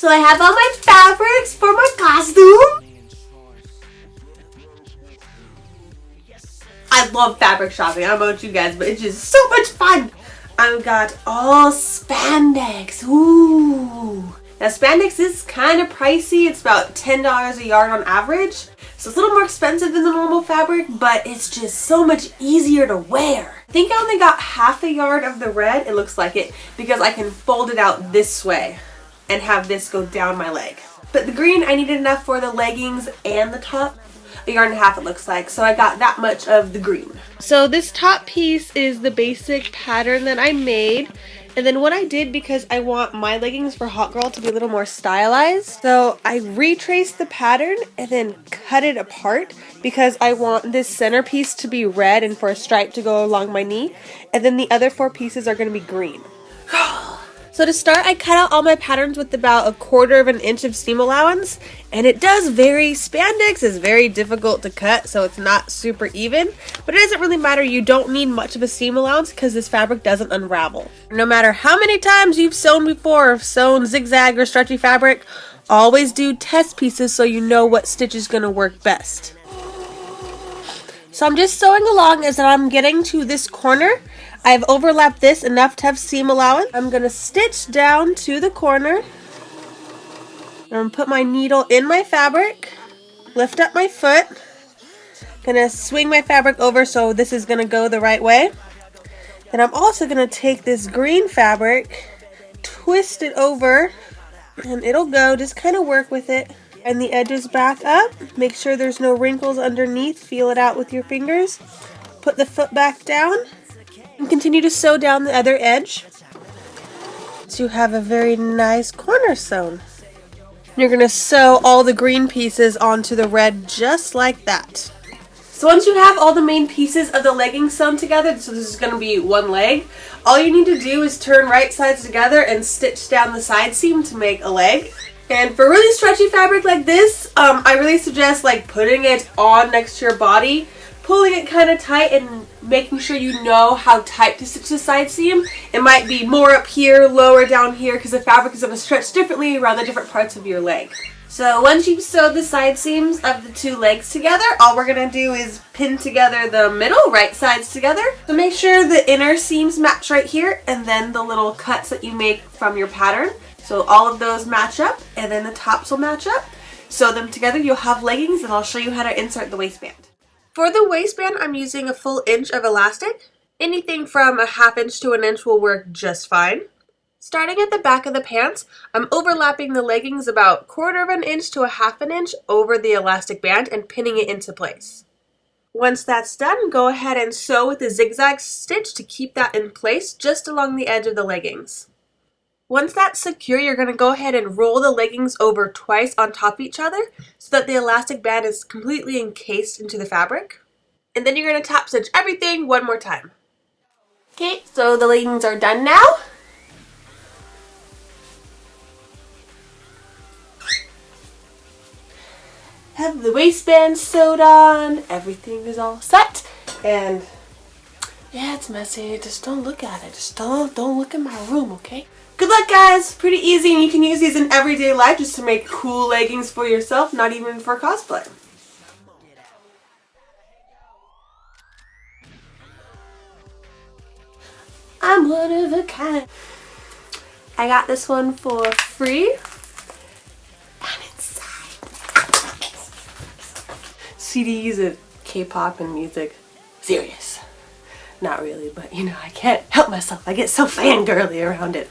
So I have all my fabrics for my costume. I love fabric shopping. I don't know about you guys, but it's just so much fun. I've got all spandex. Ooh. Now spandex is kind of pricey. It's about $10 a yard on average. So it's a little more expensive than the normal fabric, but it's just so much easier to wear. I think I only got half a yard of the red, it looks like it, because I can fold it out this way and have this go down my leg. But the green, I needed enough for the leggings and the top. A yard and a half it looks like, so I got that much of the green. So this top piece is the basic pattern that I made, and then what I did, because I want my leggings for Hawkgirl to be a little more stylized, so I retraced the pattern and then cut it apart because I want this centerpiece to be red and for a stripe to go along my knee, and then the other 4 pieces are going to be green. So to start, I cut out all my patterns with about 1/4 of an inch of seam allowance, and it does vary. Spandex is very difficult to cut, so it's not super even, but it doesn't really matter. You don't need much of a seam allowance because this fabric doesn't unravel. No matter how many times you've sewn before, sewn zigzag or stretchy fabric, always do test pieces so you know what stitch is going to work best. So I'm just sewing along as I'm getting to this corner. I've overlapped this enough to have seam allowance. I'm going to stitch down to the corner. I'm going to put my needle in my fabric, lift up my foot. Going to swing my fabric over so this is going to go the right way. And I'm also going to take this green fabric, twist it over, and it'll go. Just kind of work with it. And the edges back up. Make sure there's no wrinkles underneath. Feel it out with your fingers. Put the foot back down. And continue to sew down the other edge to have a very nice corner sewn. You're going to sew all the green pieces onto the red just like that. So once you have all the main pieces of the leggings sewn together, so this is going to be one leg, all you need to do is turn right sides together and stitch down the side seam to make a leg. And for really stretchy fabric like this, I really suggest like putting it on next to your body, pulling it kind of tight and making sure you know how tight to stitch the side seam. It might be more up here, lower down here, because the fabric is going to stretch differently around the different parts of your leg. So once you've sewed the side seams of the 2 legs together, all we're going to do is pin together the middle, right sides together. So make sure the inner seams match right here, and then the little cuts that you make from your pattern. So all of those match up, and then the tops will match up. Sew them together, you'll have leggings, and I'll show you how to insert the waistband. For the waistband, I'm using a full inch of elastic. Anything from a 1/2 inch to 1 inch will work just fine. Starting at the back of the pants, I'm overlapping the leggings about 1/4 of an inch to a 1/2 inch over the elastic band and pinning it into place. Once that's done, go ahead and sew with a zigzag stitch to keep that in place just along the edge of the leggings. Once that's secure, you're going to go ahead and roll the leggings over twice on top of each other so that the elastic band is completely encased into the fabric. And then you're going to top stitch everything one more time. Okay, so the leggings are done now. Have the waistband sewed on, everything is all set, and yeah, it's messy, just don't look at it, just don't look in my room, okay? Good luck, guys! Pretty easy, and you can use these in everyday life just to make cool leggings for yourself, not even for cosplay. I'm one of a kind. I got this one for free. And it's CDs and K-pop and music. Serious. Not really, but you know, I can't help myself. I get so fangirly around it.